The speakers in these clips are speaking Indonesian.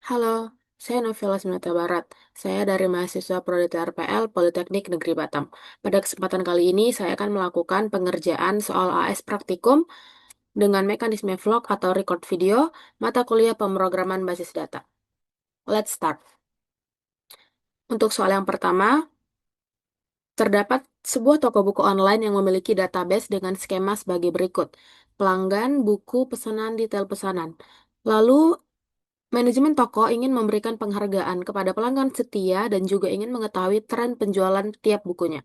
Halo, saya Novela Semata Barat. Saya dari mahasiswa Prodi TRPL Politeknik Negeri Batam. Pada kesempatan kali ini, saya akan melakukan pengerjaan soal AS Praktikum dengan mekanisme vlog atau record video mata kuliah pemrograman basis data. Let's start. Untuk soal yang pertama, terdapat sebuah toko buku online yang memiliki database dengan skema sebagai berikut. Pelanggan, buku, pesanan, detail pesanan. Lalu, manajemen toko ingin memberikan penghargaan kepada pelanggan setia dan juga ingin mengetahui tren penjualan tiap bukunya.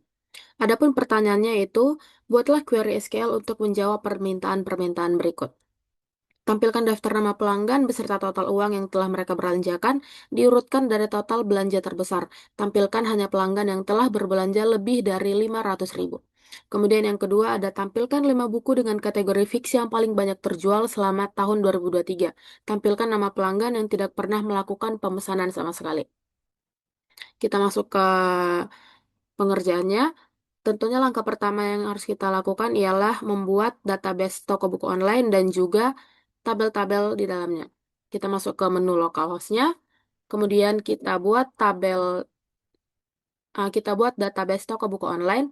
Adapun pertanyaannya yaitu, buatlah query SQL untuk menjawab permintaan-permintaan berikut. Tampilkan daftar nama pelanggan beserta total uang yang telah mereka belanjakan, diurutkan dari total belanja terbesar. Tampilkan hanya pelanggan yang telah berbelanja lebih dari 500.000. Kemudian yang kedua ada tampilkan 5 buku dengan kategori fiksi yang paling banyak terjual selama tahun 2023. Tampilkan nama pelanggan yang tidak pernah melakukan pemesanan sama sekali. Kita masuk ke pengerjaannya. Tentunya langkah pertama yang harus kita lakukan ialah membuat database toko buku online dan juga tabel-tabel di dalamnya. Kita masuk ke menu localhost-nya, kemudian kita buat database toko buku online,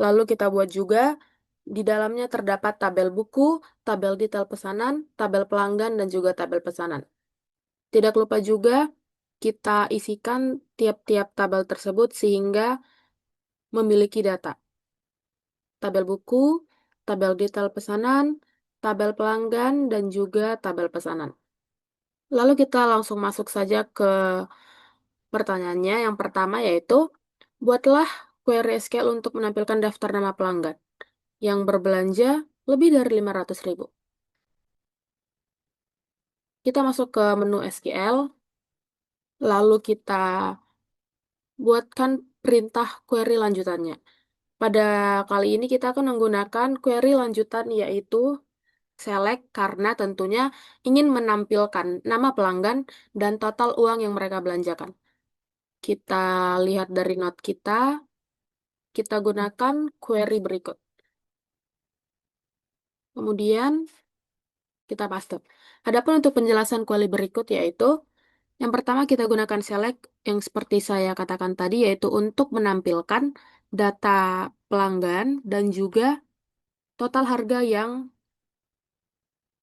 lalu kita buat juga di dalamnya terdapat tabel buku, tabel detail pesanan, tabel pelanggan, dan juga tabel pesanan. Tidak lupa juga kita isikan tiap-tiap tabel tersebut sehingga memiliki data. Tabel buku, tabel detail pesanan, tabel pelanggan, dan juga tabel pesanan. Lalu kita langsung masuk saja ke pertanyaannya. Yang pertama yaitu, buatlah query SQL untuk menampilkan daftar nama pelanggan yang berbelanja lebih dari 500.000. Kita masuk ke menu SQL, lalu kita buatkan perintah query lanjutannya. Pada kali ini kita akan menggunakan query lanjutan yaitu select karena tentunya ingin menampilkan nama pelanggan dan total uang yang mereka belanjakan. Kita lihat dari note kita gunakan query berikut. Kemudian kita paste. Adapun untuk penjelasan query berikut yaitu yang pertama kita gunakan select yang seperti saya katakan tadi yaitu untuk menampilkan data pelanggan dan juga total harga yang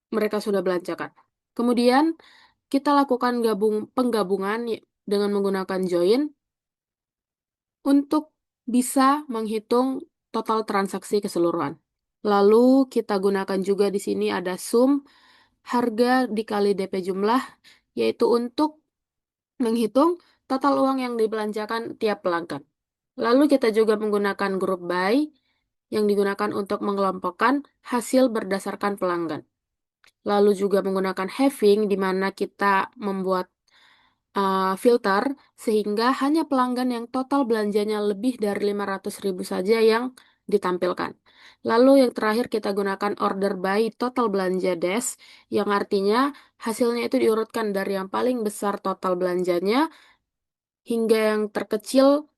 mereka sudah belanjakan. Kemudian kita lakukan penggabungan dengan menggunakan join untuk bisa menghitung total transaksi keseluruhan. Lalu kita gunakan juga di sini ada sum harga dikali DP jumlah, yaitu untuk menghitung total uang yang dibelanjakan tiap pelanggan. Lalu kita juga menggunakan grup by yang digunakan untuk mengelompokkan hasil berdasarkan pelanggan. Lalu juga menggunakan having di mana kita membuat filter sehingga hanya pelanggan yang total belanjanya lebih dari 500.000 saja yang ditampilkan. Lalu yang terakhir kita gunakan order by total belanja dash yang artinya hasilnya itu diurutkan dari yang paling besar total belanjanya hingga yang terkecil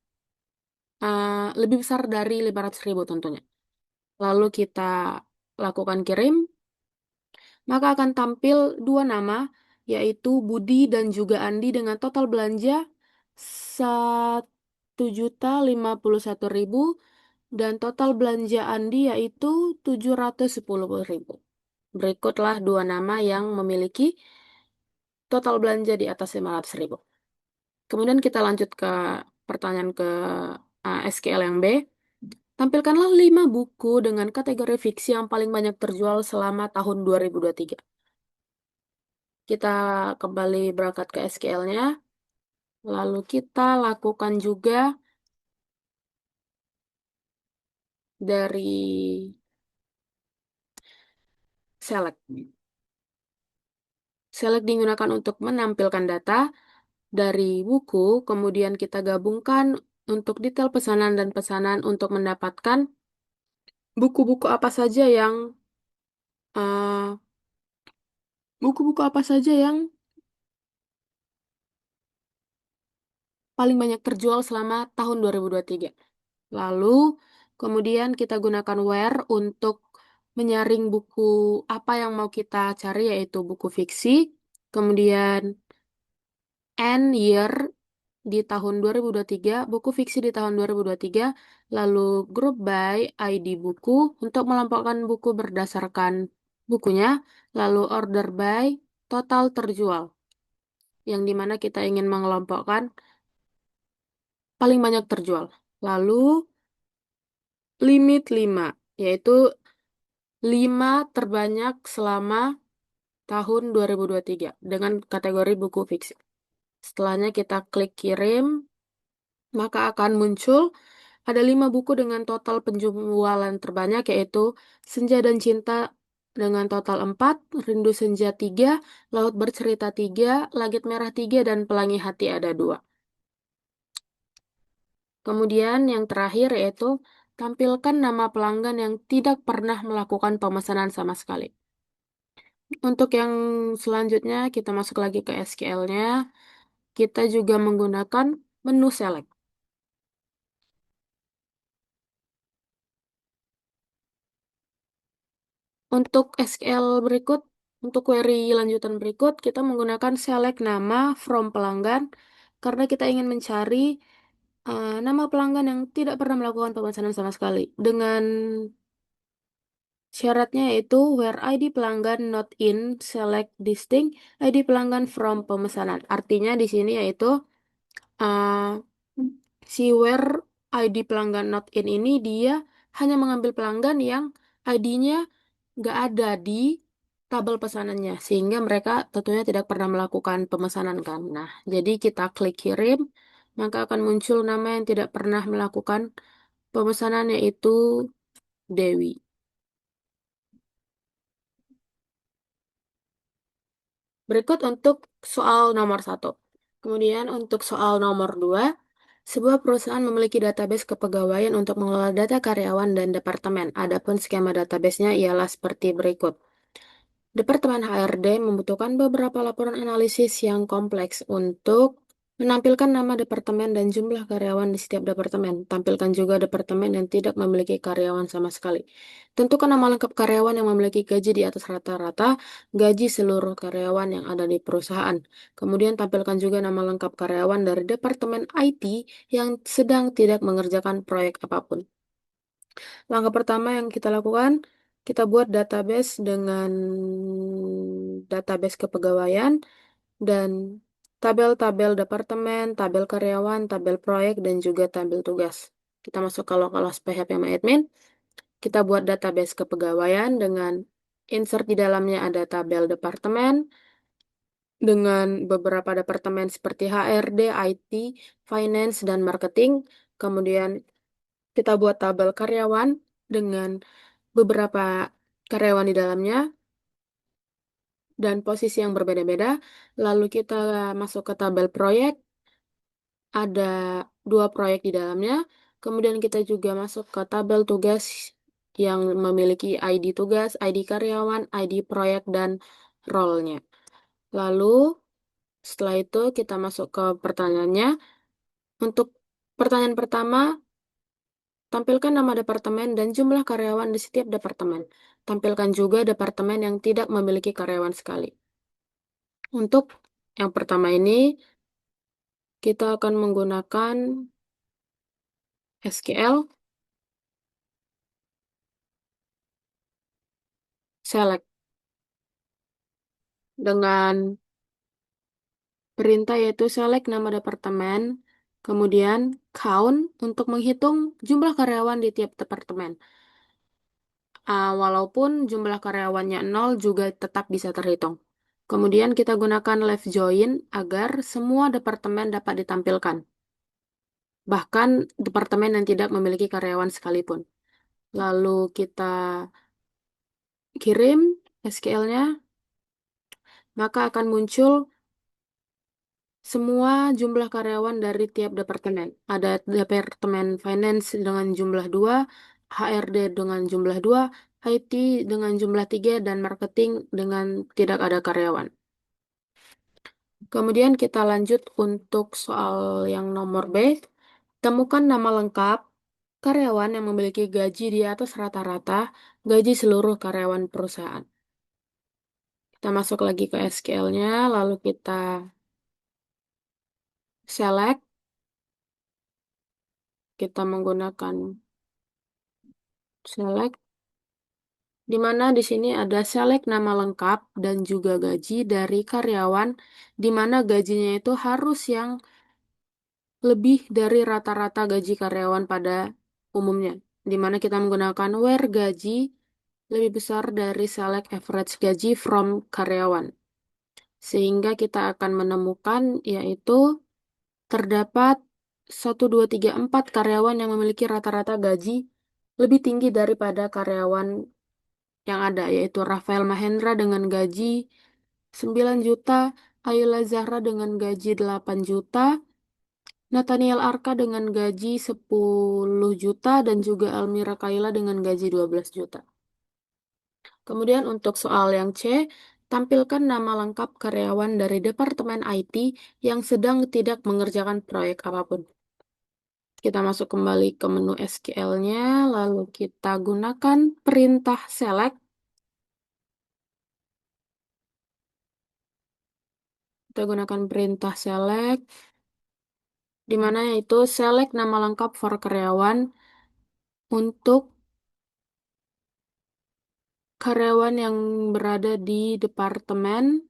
lebih besar dari 500.000 tentunya. Lalu kita lakukan kirim, maka akan tampil dua nama, yaitu Budi dan juga Andi dengan total belanja 1.051.000 dan total belanja Andi yaitu 710.000. Berikutlah dua nama yang memiliki total belanja di atas 500.000. Kemudian kita lanjut ke pertanyaan ke SQL yang B. Tampilkanlah 5 buku dengan kategori fiksi yang paling banyak terjual selama tahun 2023. Kita kembali berangkat ke SQL-nya, lalu kita lakukan juga dari select. Select digunakan untuk menampilkan data dari buku, kemudian kita gabungkan untuk detail pesanan dan pesanan untuk mendapatkan buku-buku apa saja yang eh, buku-buku apa saja yang paling banyak terjual selama tahun 2023. Lalu, kemudian kita gunakan where untuk menyaring buku apa yang mau kita cari, yaitu buku fiksi. Kemudian, and year di tahun 2023, buku fiksi di tahun 2023, lalu group by ID buku untuk melompokkan buku berdasarkan bukunya, lalu order by total terjual, yang dimana kita ingin mengelompokkan paling banyak terjual. Lalu limit 5, yaitu 5 terbanyak selama tahun 2023 dengan kategori buku fiksi. Setelahnya kita klik kirim, maka akan muncul ada 5 buku dengan total penjualan terbanyak, yaitu Senja dan Cinta dengan total 4, Rindu Senja 3, Laut Bercerita 3, Langit Merah 3, dan Pelangi Hati ada 2. Kemudian yang terakhir yaitu tampilkan nama pelanggan yang tidak pernah melakukan pemesanan sama sekali. Untuk yang selanjutnya kita masuk lagi ke SQL-nya. Kita juga menggunakan menu select. Untuk SQL berikut, untuk query lanjutan berikut, kita menggunakan select nama from pelanggan karena kita ingin mencari nama pelanggan yang tidak pernah melakukan pemesanan sama sekali. Dengan syaratnya yaitu where ID pelanggan not in, select distinct ID pelanggan from pemesanan. Artinya di sini yaitu uh, si where ID pelanggan not in ini dia hanya mengambil pelanggan yang ID-nya nggak ada di tabel pesanannya, sehingga mereka tentunya tidak pernah melakukan pemesanan kan. Nah, jadi kita klik kirim, maka akan muncul nama yang tidak pernah melakukan pemesanan yaitu Dewi. Berikut untuk soal nomor satu. Kemudian untuk soal nomor dua, sebuah perusahaan memiliki database kepegawaian untuk mengelola data karyawan dan departemen. Adapun skema databasenya ialah seperti berikut. Departemen HRD membutuhkan beberapa laporan analisis yang kompleks untuk menampilkan nama departemen dan jumlah karyawan di setiap departemen. Tampilkan juga departemen yang tidak memiliki karyawan sama sekali. Tentukan nama lengkap karyawan yang memiliki gaji di atas rata-rata gaji seluruh karyawan yang ada di perusahaan. Kemudian tampilkan juga nama lengkap karyawan dari departemen IT yang sedang tidak mengerjakan proyek apapun. Langkah pertama yang kita lakukan, kita buat database dengan database kepegawaian dan tabel-tabel departemen, tabel karyawan, tabel proyek, dan juga tabel tugas. Kita masuk ke lokalos PHP admin, kita buat database kepegawaian dengan insert di dalamnya ada tabel departemen dengan beberapa departemen seperti HRD, IT, Finance, dan Marketing. Kemudian kita buat tabel karyawan dengan beberapa karyawan di dalamnya dan posisi yang berbeda-beda. Lalu kita masuk ke tabel proyek, ada 2 proyek di dalamnya. Kemudian kita juga masuk ke tabel tugas yang memiliki ID tugas, ID karyawan, ID proyek, dan role-nya. Lalu setelah itu kita masuk ke pertanyaannya. Untuk pertanyaan pertama, tampilkan nama departemen dan jumlah karyawan di setiap departemen. Tampilkan juga departemen yang tidak memiliki karyawan sekali. Untuk yang pertama ini, kita akan menggunakan SQL select dengan perintah yaitu select nama departemen, kemudian count untuk menghitung jumlah karyawan di tiap departemen. Walaupun jumlah karyawannya 0 juga tetap bisa terhitung. Kemudian kita gunakan left join agar semua departemen dapat ditampilkan. Bahkan departemen yang tidak memiliki karyawan sekalipun. Lalu kita kirim SQL-nya, maka akan muncul semua jumlah karyawan dari tiap departemen. Ada departemen finance dengan jumlah 2, HRD dengan jumlah 2, IT dengan jumlah 3, dan marketing dengan tidak ada karyawan. Kemudian kita lanjut untuk soal yang nomor B. Temukan nama lengkap karyawan yang memiliki gaji di atas rata-rata gaji seluruh karyawan perusahaan. Kita masuk lagi ke SQL-nya, lalu kita select, kita menggunakan select, di mana di sini ada select nama lengkap dan juga gaji dari karyawan, di mana gajinya itu harus yang lebih dari rata-rata gaji karyawan pada umumnya, di mana kita menggunakan where gaji lebih besar dari select average gaji from karyawan. Sehingga kita akan menemukan yaitu terdapat 1, 2, 3, 4 karyawan yang memiliki rata-rata gaji lebih tinggi daripada karyawan yang ada, yaitu Rafael Mahendra dengan gaji 9 juta, Ayla Zahra dengan gaji 8 juta, Nathaniel Arka dengan gaji 10 juta, dan juga Almira Kaila dengan gaji 12 juta. Kemudian untuk soal yang C, tampilkan nama lengkap karyawan dari Departemen IT yang sedang tidak mengerjakan proyek apapun. Kita masuk kembali ke menu SQL-nya, lalu kita gunakan perintah select. Kita gunakan perintah select, di mana yaitu select nama lengkap for karyawan untuk karyawan yang berada di Departemen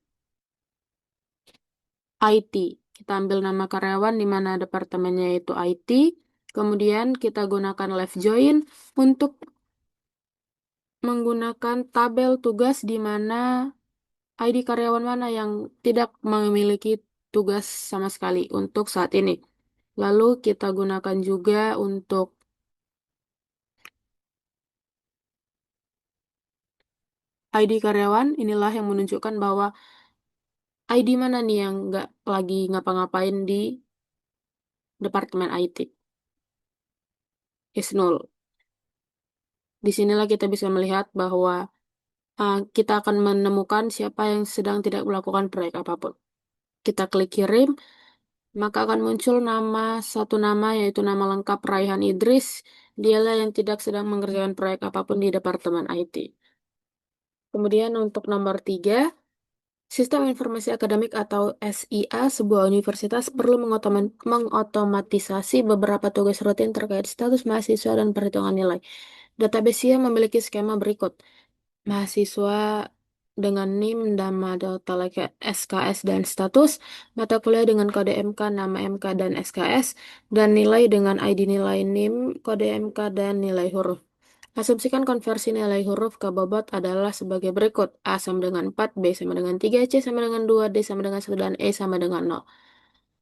IT. Kita ambil nama karyawan di mana departemennya itu IT. Kemudian kita gunakan left join untuk menggunakan tabel tugas di mana ID karyawan mana yang tidak memiliki tugas sama sekali untuk saat ini. Lalu kita gunakan juga untuk ID karyawan, inilah yang menunjukkan bahwa ID mana nih yang nggak lagi ngapa-ngapain di Departemen IT. Is null. Disinilah kita bisa melihat bahwa kita akan menemukan siapa yang sedang tidak melakukan proyek apapun. Kita klik kirim, maka akan muncul satu nama yaitu nama lengkap Raihan Idris. Dialah yang tidak sedang mengerjakan proyek apapun di Departemen IT. Kemudian untuk nomor 3, Sistem Informasi Akademik atau SIA sebuah universitas perlu mengotomatisasi beberapa tugas rutin terkait status mahasiswa dan perhitungan nilai. Database SIA memiliki skema berikut. Mahasiswa dengan NIM, nama data like SKS dan status, mata kuliah dengan kode MK, nama MK dan SKS, dan nilai dengan ID nilai NIM, kode MK, dan nilai huruf. Asumsikan konversi nilai huruf ke bobot adalah sebagai berikut. A sama dengan 4, B sama dengan 3, C sama dengan 2, D sama dengan 1, dan E sama dengan 0.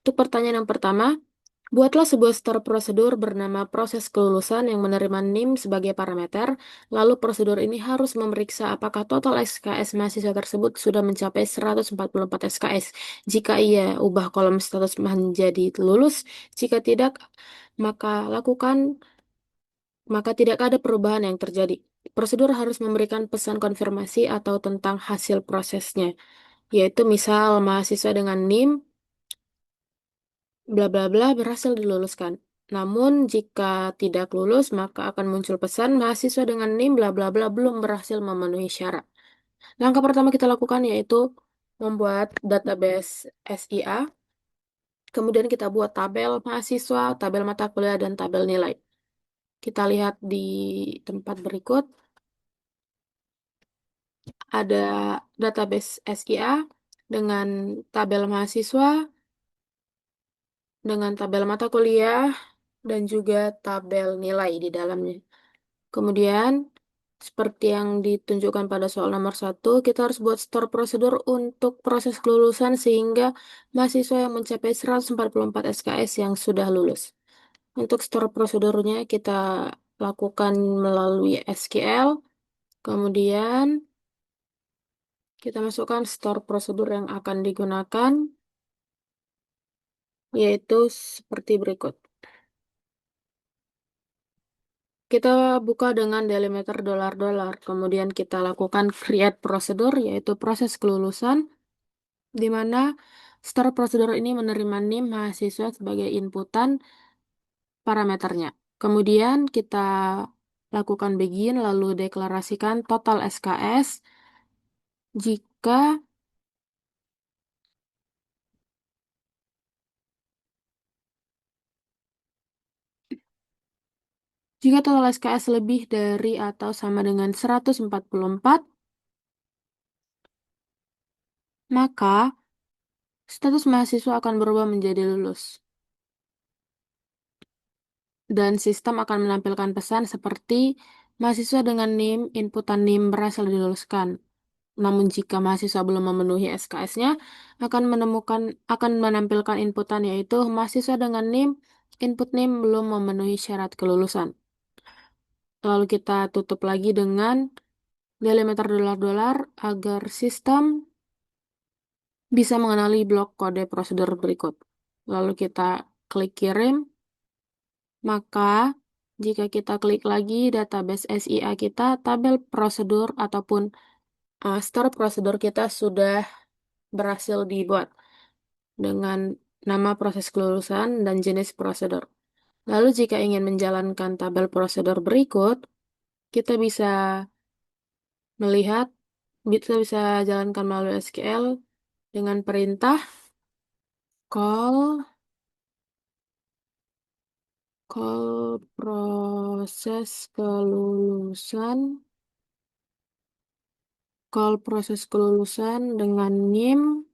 Untuk pertanyaan yang pertama, buatlah sebuah store prosedur bernama proses kelulusan yang menerima NIM sebagai parameter, lalu prosedur ini harus memeriksa apakah total SKS mahasiswa tersebut sudah mencapai 144 SKS. Jika iya, ubah kolom status menjadi lulus. Jika tidak, maka tidak ada perubahan yang terjadi. Prosedur harus memberikan pesan konfirmasi atau tentang hasil prosesnya, yaitu misal mahasiswa dengan NIM bla bla bla berhasil diluluskan. Namun jika tidak lulus, maka akan muncul pesan mahasiswa dengan NIM bla bla bla belum berhasil memenuhi syarat. Langkah pertama kita lakukan yaitu membuat database SIA. Kemudian kita buat tabel mahasiswa, tabel mata kuliah, dan tabel nilai. Kita lihat di tempat berikut. Ada database SIA dengan tabel mahasiswa, dengan tabel mata kuliah, dan juga tabel nilai di dalamnya. Kemudian, seperti yang ditunjukkan pada soal nomor 1, kita harus buat store prosedur untuk proses kelulusan sehingga mahasiswa yang mencapai 144 SKS yang sudah lulus. Untuk store prosedurnya kita lakukan melalui SQL, kemudian kita masukkan store prosedur yang akan digunakan, yaitu seperti berikut. Kita buka dengan delimiter $, kemudian kita lakukan create prosedur, yaitu proses kelulusan, di mana store prosedur ini menerima NIM mahasiswa sebagai inputan parameternya. Kemudian kita lakukan begin, lalu deklarasikan total SKS jika Jika total SKS lebih dari atau sama dengan 144, maka status mahasiswa akan berubah menjadi lulus. Dan sistem akan menampilkan pesan seperti mahasiswa dengan NIM, inputan NIM berhasil diluluskan. Namun jika mahasiswa belum memenuhi SKS-nya, akan menampilkan inputan yaitu mahasiswa dengan NIM, input NIM belum memenuhi syarat kelulusan. Lalu kita tutup lagi dengan delimiter dolar-dolar agar sistem bisa mengenali blok kode prosedur berikut. Lalu kita klik kirim, maka jika kita klik lagi database SIA kita, tabel prosedur ataupun store prosedur kita sudah berhasil dibuat dengan nama proses kelulusan dan jenis prosedur. Lalu jika ingin menjalankan tabel prosedur berikut, kita bisa melihat, bisa jalankan melalui SQL dengan perintah call proses kelulusan, call proses kelulusan dengan NIM.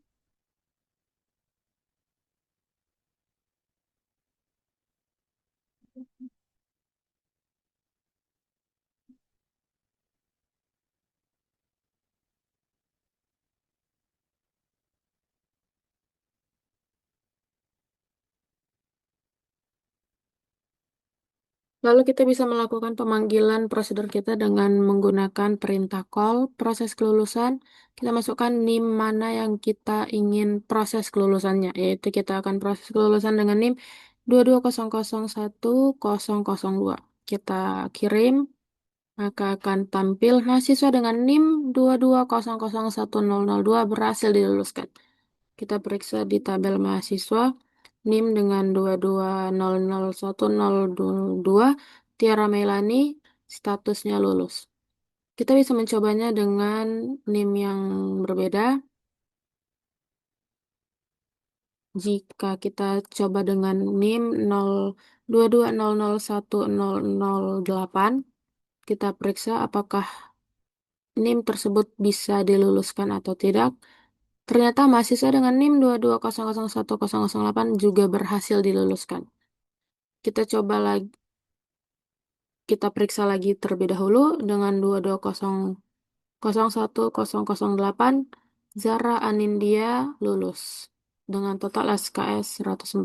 Lalu kita bisa melakukan pemanggilan prosedur kita dengan menggunakan perintah call proses kelulusan. Kita masukkan NIM mana yang kita ingin proses kelulusannya, yaitu kita akan proses kelulusan dengan NIM 22001002. Kita kirim, maka akan tampil mahasiswa dengan NIM 22001002 berhasil diluluskan. Kita periksa di tabel mahasiswa, NIM dengan 22001002, Tiara Melani, statusnya lulus. Kita bisa mencobanya dengan NIM yang berbeda. Jika kita coba dengan NIM 22001008, kita periksa apakah NIM tersebut bisa diluluskan atau tidak. Ternyata mahasiswa dengan NIM 22001008 juga berhasil diluluskan. Kita coba lagi, kita periksa lagi terlebih dahulu dengan 22001008, Zara Anindya lulus dengan total SKS 144.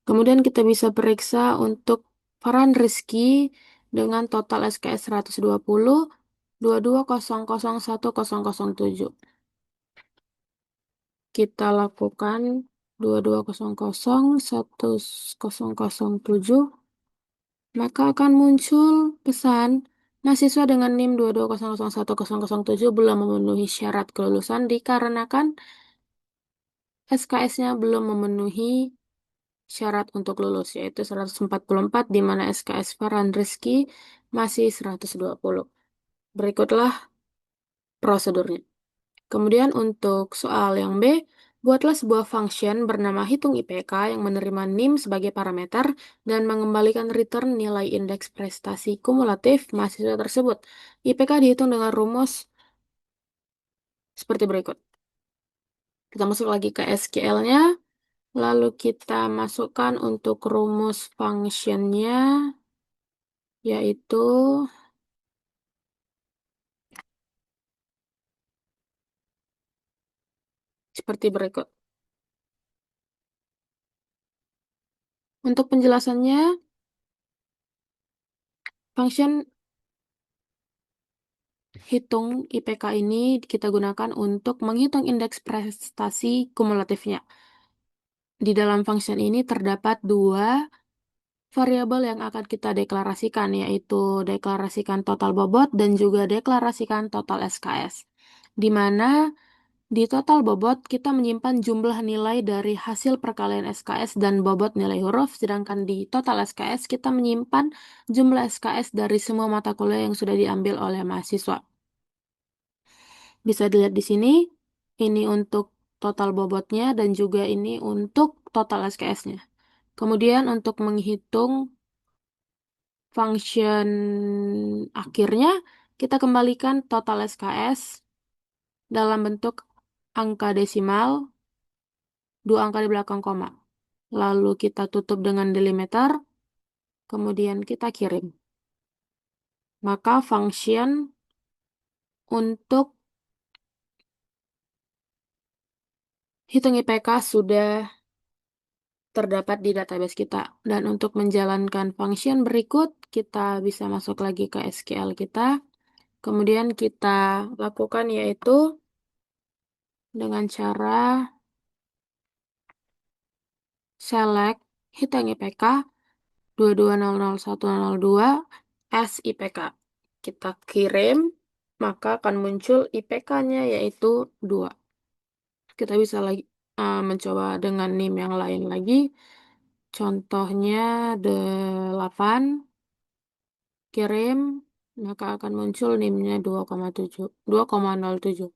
Kemudian kita bisa periksa untuk Farhan Rizky dengan total SKS 120, 22001007. Kita lakukan 22001007, maka akan muncul pesan mahasiswa dengan NIM 22001007 belum memenuhi syarat kelulusan dikarenakan SKS-nya belum memenuhi syarat untuk lulus, yaitu 144, di mana SKS Farhan Rizky masih 120. Berikutlah prosedurnya. Kemudian untuk soal yang B, buatlah sebuah function bernama hitung IPK yang menerima NIM sebagai parameter dan mengembalikan return nilai indeks prestasi kumulatif mahasiswa tersebut. IPK dihitung dengan rumus seperti berikut. Kita masuk lagi ke SQL-nya, lalu kita masukkan untuk rumus functionnya, yaitu seperti berikut. Untuk penjelasannya, function hitung IPK ini kita gunakan untuk menghitung indeks prestasi kumulatifnya. Di dalam function ini terdapat dua variabel yang akan kita deklarasikan, yaitu deklarasikan total bobot dan juga deklarasikan total SKS. Di mana di total bobot kita menyimpan jumlah nilai dari hasil perkalian SKS dan bobot nilai huruf, sedangkan di total SKS kita menyimpan jumlah SKS dari semua mata kuliah yang sudah diambil oleh mahasiswa. Bisa dilihat di sini, ini untuk total bobotnya dan juga ini untuk total SKS-nya. Kemudian untuk menghitung function akhirnya kita kembalikan total SKS dalam bentuk angka desimal, dua angka di belakang koma. Lalu kita tutup dengan delimiter, kemudian kita kirim. Maka function untuk hitung IPK sudah terdapat di database kita. Dan untuk menjalankan function berikut, kita bisa masuk lagi ke SQL kita. Kemudian kita lakukan yaitu dengan cara select hitung IPK 2200102 as IPK. Kita kirim, maka akan muncul IPK-nya yaitu 2. Kita bisa lagi mencoba dengan NIM yang lain lagi. Contohnya 8, kirim, maka akan muncul NIM-nya 2,7, 2,07.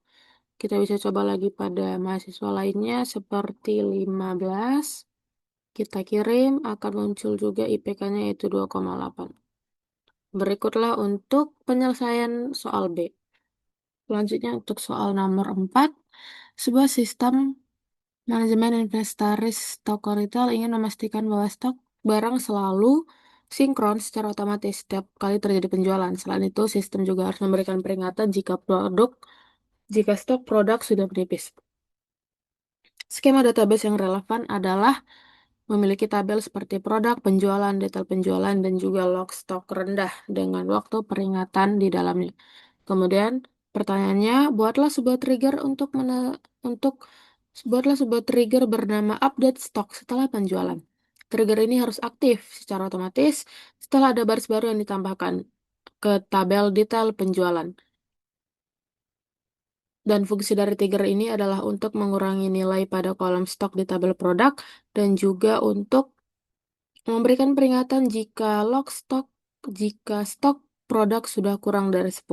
Kita bisa coba lagi pada mahasiswa lainnya seperti 15. Kita kirim, akan muncul juga IPK-nya yaitu 2,8. Berikutlah untuk penyelesaian soal B. Selanjutnya untuk soal nomor 4. Sebuah sistem manajemen inventaris toko retail ingin memastikan bahwa stok barang selalu sinkron secara otomatis setiap kali terjadi penjualan. Selain itu, sistem juga harus memberikan peringatan jika stok produk sudah menipis. Skema database yang relevan adalah memiliki tabel seperti produk, penjualan, detail penjualan, dan juga log stok rendah dengan waktu peringatan di dalamnya. Kemudian pertanyaannya, untuk buatlah sebuah trigger bernama update stok setelah penjualan. Trigger ini harus aktif secara otomatis setelah ada baris baru yang ditambahkan ke tabel detail penjualan. Dan fungsi dari trigger ini adalah untuk mengurangi nilai pada kolom stok di tabel produk dan juga untuk memberikan peringatan jika stok produk sudah kurang dari 10.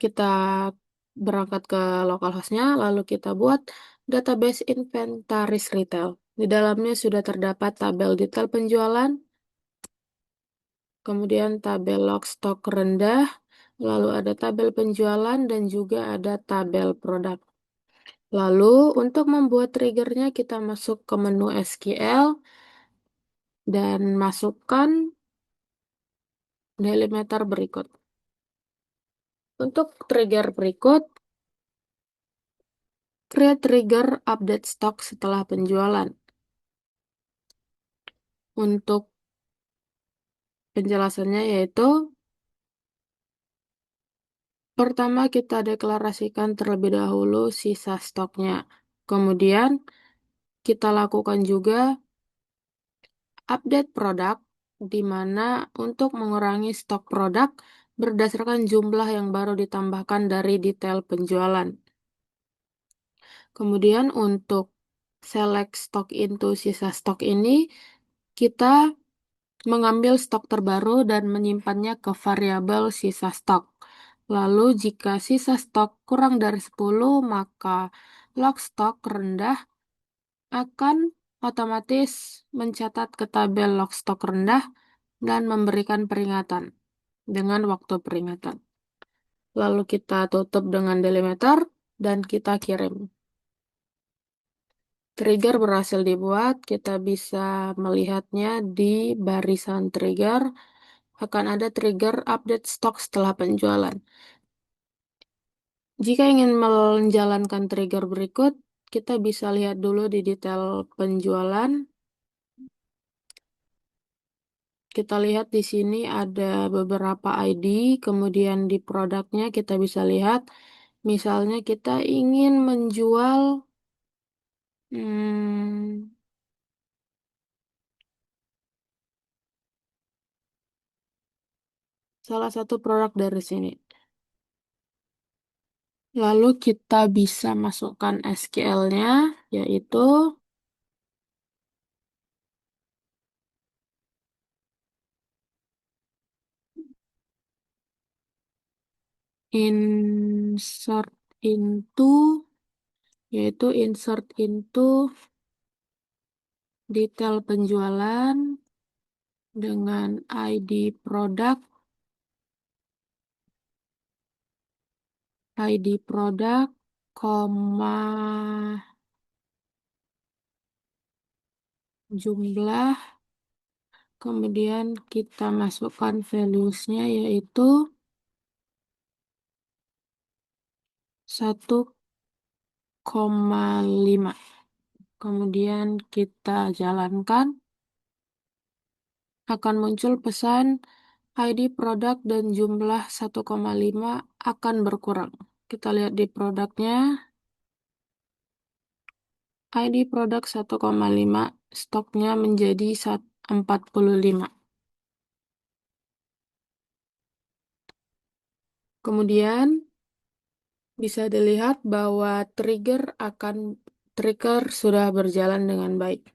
Kita berangkat ke localhostnya, lalu kita buat database inventaris retail. Di dalamnya sudah terdapat tabel detail penjualan, kemudian tabel log stok rendah, lalu ada tabel penjualan dan juga ada tabel produk. Lalu untuk membuat triggernya kita masuk ke menu SQL dan masukkan delimiter berikut. Untuk trigger berikut, create trigger update stock setelah penjualan. Untuk penjelasannya yaitu, pertama kita deklarasikan terlebih dahulu sisa stoknya. Kemudian kita lakukan juga update produk, di mana untuk mengurangi stok produk berdasarkan jumlah yang baru ditambahkan dari detail penjualan. Kemudian untuk select stock into sisa stok ini, kita mengambil stok terbaru dan menyimpannya ke variabel sisa stok. Lalu jika sisa stok kurang dari 10, maka log stok rendah akan otomatis mencatat ke tabel log stok rendah dan memberikan peringatan dengan waktu peringatan. Lalu kita tutup dengan delimiter dan kita kirim. Trigger berhasil dibuat, kita bisa melihatnya di barisan trigger. Akan ada trigger update stok setelah penjualan. Jika ingin menjalankan trigger berikut, kita bisa lihat dulu di detail penjualan. Kita lihat di sini ada beberapa ID, kemudian di produknya kita bisa lihat, misalnya kita ingin menjual hmm, salah satu produk dari sini. Lalu kita bisa masukkan SQL-nya, yaitu insert into, insert into, detail penjualan, dengan ID produk, koma, jumlah, kemudian kita masukkan values-nya yaitu 1,5. Kemudian kita jalankan, akan muncul pesan ID produk dan jumlah 1,5 akan berkurang. Kita lihat di produknya, ID produk 1,5, stoknya menjadi 45. Kemudian bisa dilihat bahwa trigger sudah berjalan dengan baik.